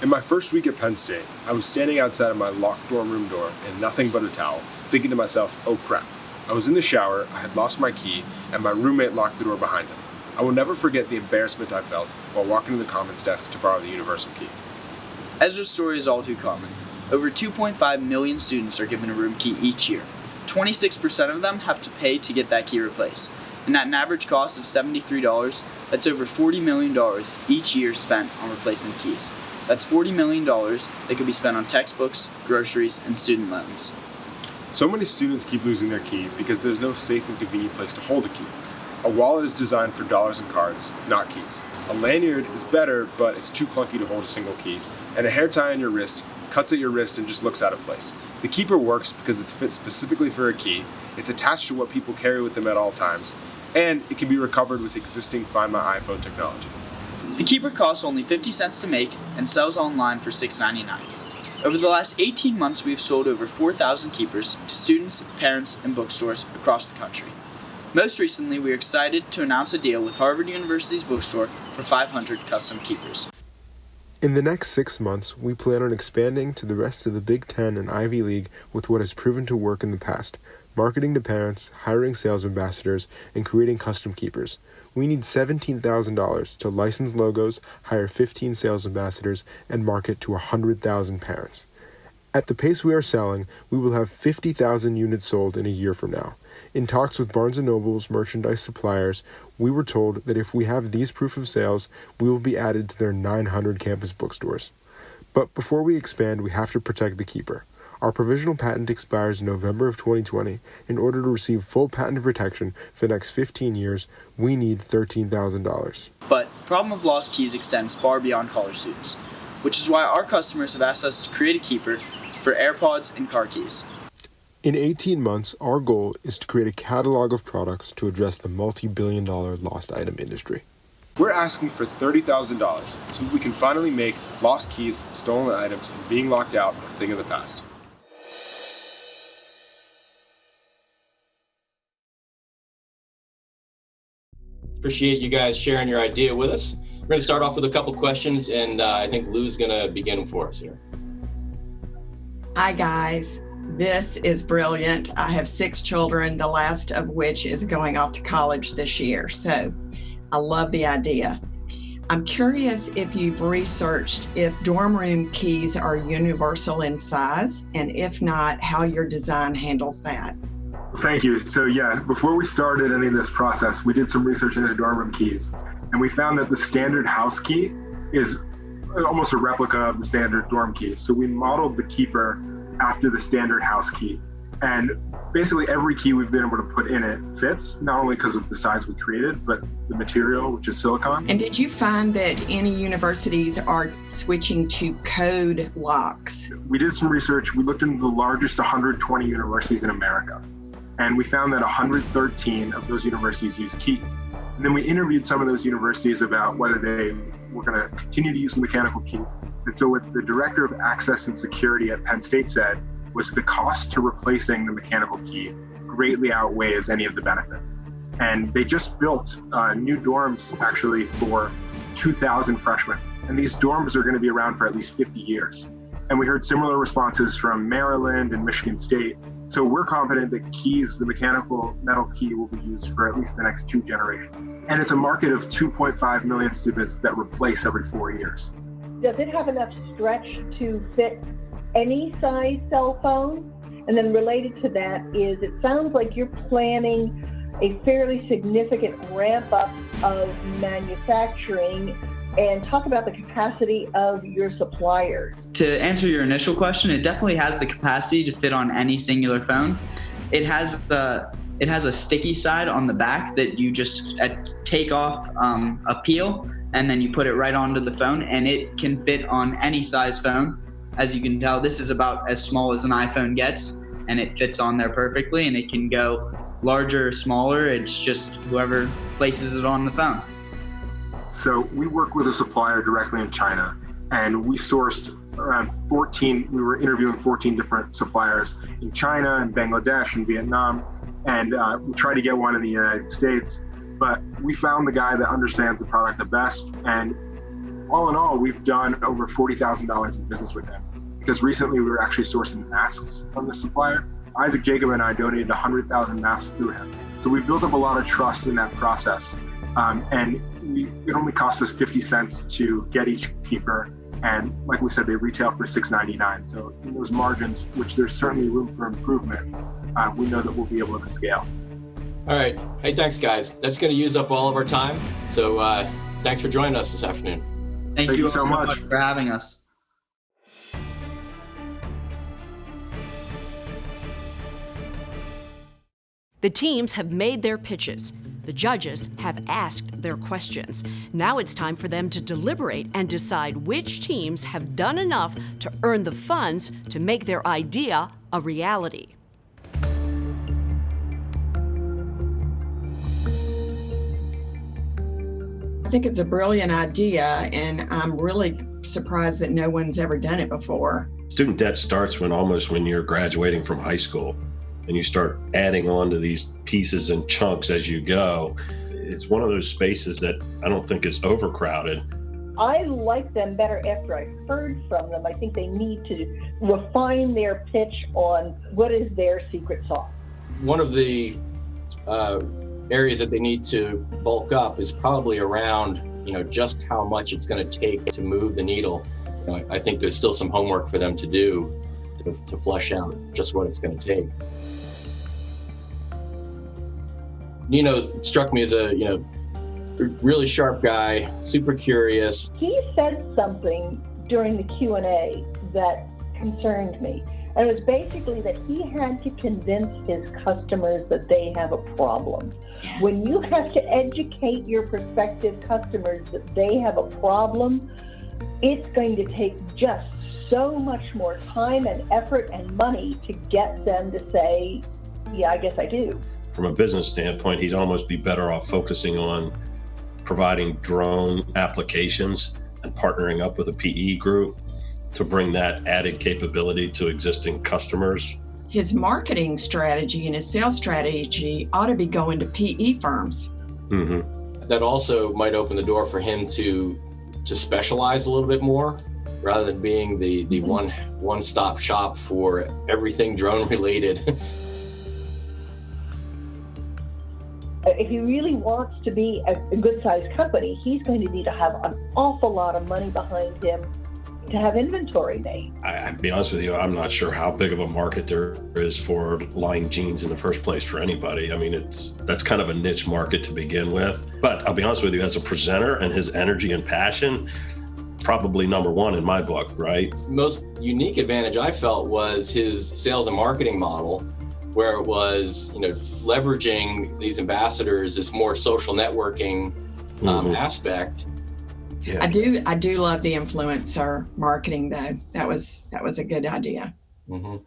In my first week at Penn State, I was standing outside of my locked dorm room door in nothing but a towel, thinking to myself, oh crap. I was in the shower, I had lost my key, and my roommate locked the door behind him. I will never forget the embarrassment I felt while walking to the commons desk to borrow the universal key. Ezra's story is all too common. Over 2.5 million students are given a room key each year. 26% of them have to pay to get that key replaced. And at an average cost of $73, that's over $40 million each year spent on replacement keys. That's $40 million that could be spent on textbooks, groceries, and student loans. So many students keep losing their key because there's no safe and convenient place to hold a key. A wallet is designed for dollars and cards, not keys. A lanyard is better, but it's too clunky to hold a single key. And a hair tie on your wrist cuts at your wrist and just looks out of place. The Keeper works because it's fit specifically for a key, it's attached to what people carry with them at all times, and it can be recovered with existing Find My iPhone technology. The Keeper costs only 50 cents to make and sells online for $6.99. Over the last 18 months, we've sold over 4,000 Keepers to students, parents, and bookstores across the country. Most recently, we are excited to announce a deal with Harvard University's bookstore for 500 custom Keepers. In the next 6 months, we plan on expanding to the rest of the Big Ten and Ivy League with what has proven to work in the past: marketing to parents, hiring sales ambassadors, and creating custom Keepers. We need $17,000 to license logos, hire 15 sales ambassadors, and market to 100,000 parents. At the pace we are selling, we will have 50,000 units sold in a year from now. In talks with Barnes & Noble's merchandise suppliers, we were told that if we have these proof of sales, we will be added to their 900 campus bookstores. But before we expand, we have to protect the Keeper. Our provisional patent expires in November of 2020. In order to receive full patent protection for the next 15 years, we need $13,000. But the problem of lost keys extends far beyond college students, which is why our customers have asked us to create a Keeper for AirPods and car keys. In 18 months, our goal is to create a catalog of products to address the multi-billion-dollar lost item industry. We're asking for $30,000 so we can finally make lost keys, stolen items, and being locked out a thing of the past. Appreciate you guys sharing your idea with us. We're going to start off with a couple questions, and I think Lou's going to begin for us here. Hi, guys. This is brilliant. I have 6 children, the last of which is going off to college this year. So I love the idea. I'm curious if you've researched if dorm room keys are universal in size, and if not, how your design handles that. Thank you. So yeah, before we started any of this process, we did some research into dorm room keys, and we found that the standard house key is almost a replica of the standard dorm key. So we modeled the keeper after the standard house key. And basically every key we've been able to put in it fits, not only because of the size we created, but the material, which is silicone. And did you find that any universities are switching to code locks? We did some research. We looked into the largest 120 universities in America, and we found that 113 of those universities use keys. And then we interviewed some of those universities about whether they were going to continue to use the mechanical key. And so what the director of access and security at Penn State said was the cost to replacing the mechanical key greatly outweighs any of the benefits. And they just built new dorms actually for 2,000 freshmen. And these dorms are going to be around for at least 50 years. And we heard similar responses from Maryland and Michigan State. So we're confident that keys, the mechanical metal key, will be used for at least the next 2 generations. And it's a market of 2.5 million students that replace every 4 years. Does it have enough stretch to fit any size cell phone? And then related to that is, it sounds like you're planning a fairly significant ramp up of manufacturing, and talk about the capacity of your suppliers. To answer your initial question, it definitely has the capacity to fit on any singular phone. It has a sticky side on the back that you just take off a peel, and then you put it right onto the phone, and it can fit on any size phone. As you can tell, this is about as small as an iPhone gets, and it fits on there perfectly, and it can go larger or smaller. It's just whoever places it on the phone. So we work with a supplier directly in China, and we sourced around 14, we were interviewing 14 different suppliers in China and Bangladesh and Vietnam, and we tried to get one in the United States, but we found the guy that understands the product the best, and all in all, we've done over $40,000 in business with him, because recently we were actually sourcing masks from the supplier. Isaac Jacob and I donated 100,000 masks through him. So we built up a lot of trust in that process. And it only cost us 50 cents to get each keeper. And like we said, they retail for $6.99. So in those margins, which there's certainly room for improvement, we know that we'll be able to scale. All right. Hey, thanks, guys. That's going to use up all of our time. So thanks for joining us this afternoon. Thank you so much for having us. The teams have made their pitches. The judges have asked their questions. Now it's time for them to deliberate and decide which teams have done enough to earn the funds to make their idea a reality. I think it's a brilliant idea, and I'm really surprised that no one's ever done it before. Student debt starts when you're graduating from high school, and you start adding on to these pieces and chunks as you go. It's one of those spaces that I don't think is overcrowded. I like them better after I heard from them. I think they need to refine their pitch on what is their secret sauce. One of the areas that they need to bulk up is probably around, just how much it's going to take to move the needle. I think there's still some homework for them to do to flesh out just what it's going to take. Nino struck me as a, really sharp guy, super curious. He said something during the Q&A that concerned me. And it was basically that he had to convince his customers that they have a problem. Yes. When you have to educate your prospective customers that they have a problem, it's going to take just so much more time and effort and money to get them to say, yeah, I guess I do. From a business standpoint, he'd almost be better off focusing on providing drone applications and partnering up with a PE group to bring that added capability to existing customers. His marketing strategy and his sales strategy ought to be going to PE firms. Mm-hmm. That also might open the door for him to specialize a little bit more, rather than being the one-stop shop for everything drone related. If he really wants to be a good-sized company, he's going to need to have an awful lot of money behind him to have inventory made. I'll be honest with you, I'm not sure how big of a market there is for line jeans in the first place for anybody. I mean, that's kind of a niche market to begin with. But I'll be honest with you, as a presenter and his energy and passion, probably number one in my book, right? Most unique advantage I felt was his sales and marketing model, where it was, leveraging these ambassadors, this more social networking aspect. Yeah. I do love the influencer marketing though. That was a good idea. Mm-hmm.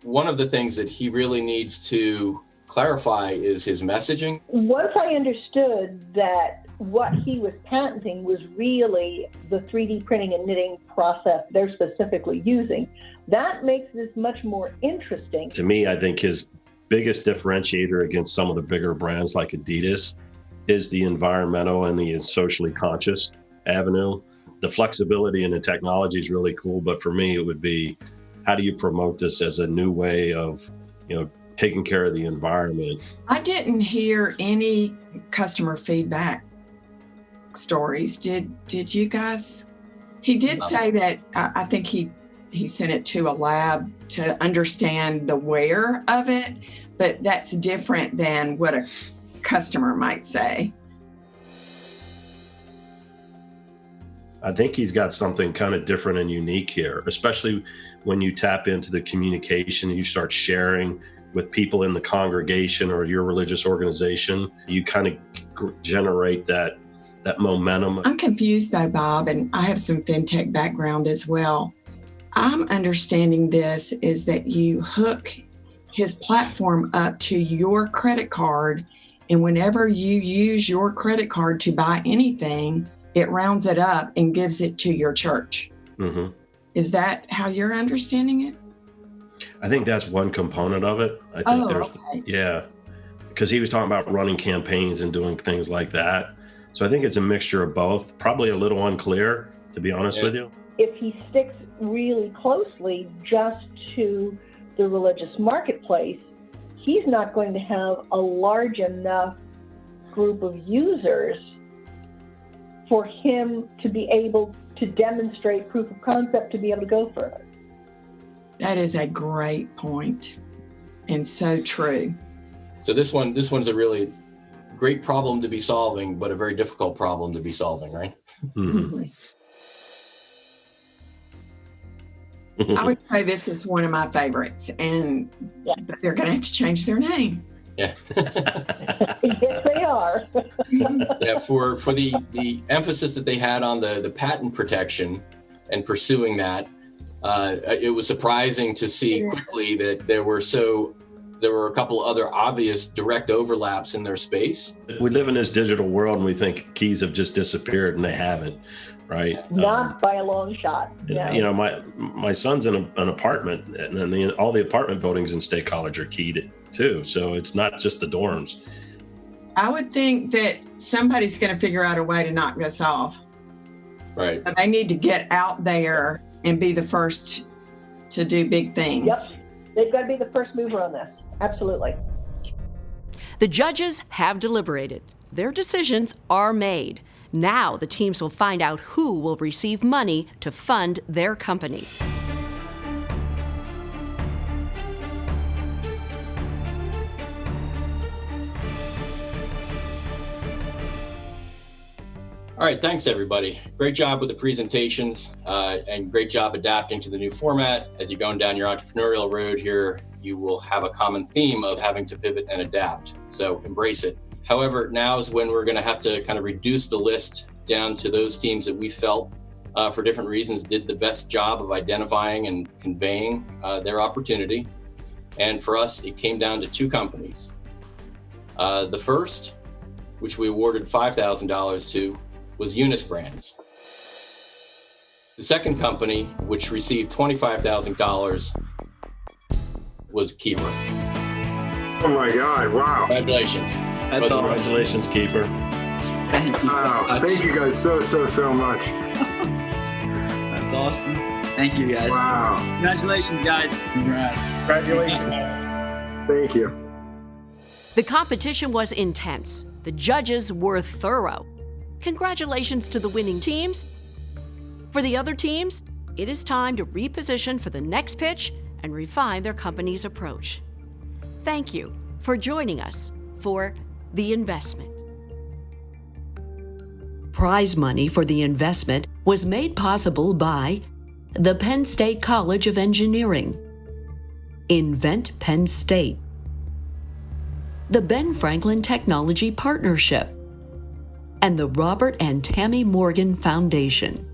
One of the things that he really needs to clarify is his messaging. Once I understood that what he was patenting was really the 3D printing and knitting process they're specifically using, that makes this much more interesting. To me, I think his biggest differentiator against some of the bigger brands like Adidas is the environmental and the socially conscious avenue. The flexibility and the technology is really cool, but for me, it would be, how do you promote this as a new way of, taking care of the environment? I didn't hear any customer feedback stories. Did you guys? He did say that I think he sent it to a lab to understand the wear of it, but that's different than what a customer might say. I think he's got something kind of different and unique here, especially when you tap into the communication and you start sharing with people in the congregation or your religious organization. You kind of generate that momentum. I'm confused though, Bob, and I have some fintech background as well. I'm understanding this is that you hook his platform up to your credit card, and whenever you use your credit card to buy anything, it rounds it up and gives it to your church. Mm-hmm. Is that how you're understanding it? I think that's one component of it. I think okay. Yeah, because he was talking about running campaigns and doing things like that. So I think it's a mixture of both. Probably a little unclear, to be honest with you. If he sticks really closely just to the religious marketplace, he's not going to have a large enough group of users for him to be able to demonstrate proof of concept to be able to go further. That is a great point and so true. So this one's a really great problem to be solving, but a very difficult problem to be solving, right? Mm-hmm. I would say this is one of my favorites, and they're going to have to change their name. Yeah. Yes, they are. Yeah, for the emphasis that they had on the patent protection and pursuing that, it was surprising to see quickly that there were a couple other obvious direct overlaps in their space. We live in this digital world and we think keys have just disappeared, and they haven't, right? Not by a long shot. Yeah. My son's in an apartment, and then all the apartment buildings in State College are keyed too. So it's not just the dorms. I would think that somebody's going to figure out a way to knock this off. Right. So they need to get out there and be the first to do big things. Yep. They've got to be the first mover on this. Absolutely. The judges have deliberated. Their decisions are made. Now the teams will find out who will receive money to fund their company. All right, thanks everybody. Great job with the presentations and great job adapting to the new format. As you're going down your entrepreneurial road here, you will have a common theme of having to pivot and adapt. So embrace it. However, now is when we're going to have to kind of reduce the list down to those teams that we felt for different reasons did the best job of identifying and conveying their opportunity. And for us, it came down to two companies. The first, which we awarded $5,000 to, was Unice Brands. The second company, which received $25,000, was Keeper. Oh my God! Wow! Congratulations! That's awesome. Congratulations, Keeper. Thank you. Wow! Thank you guys so much. That's awesome. Thank you, guys. Wow! Congratulations, guys. Congrats! Congratulations! Thank you. The competition was intense. The judges were thorough. Congratulations to the winning teams. For the other teams, it is time to reposition for the next pitch and refine their company's approach. Thank you for joining us for The Investment. Prize money for The Investment was made possible by the Penn State College of Engineering, Invent Penn State, the Ben Franklin Technology Partnership, and the Robert and Tammy Morgan Foundation.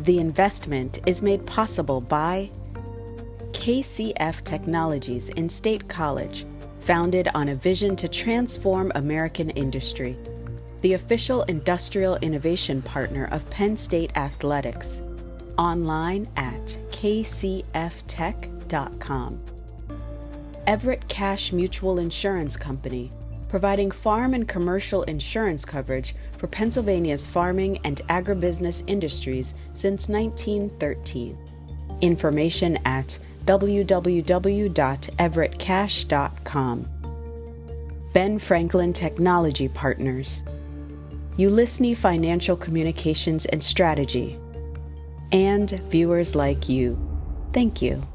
The Investment is made possible by KCF Technologies in State College, founded on a vision to transform American industry, the official industrial innovation partner of Penn State Athletics, online at kcftech.com. Everett Cash Mutual Insurance Company, providing farm and commercial insurance coverage for Pennsylvania's farming and agribusiness industries since 1913. Information at www.everettcash.com. Ben Franklin Technology Partners, Unice Financial Communications and Strategy, and viewers like you. Thank you.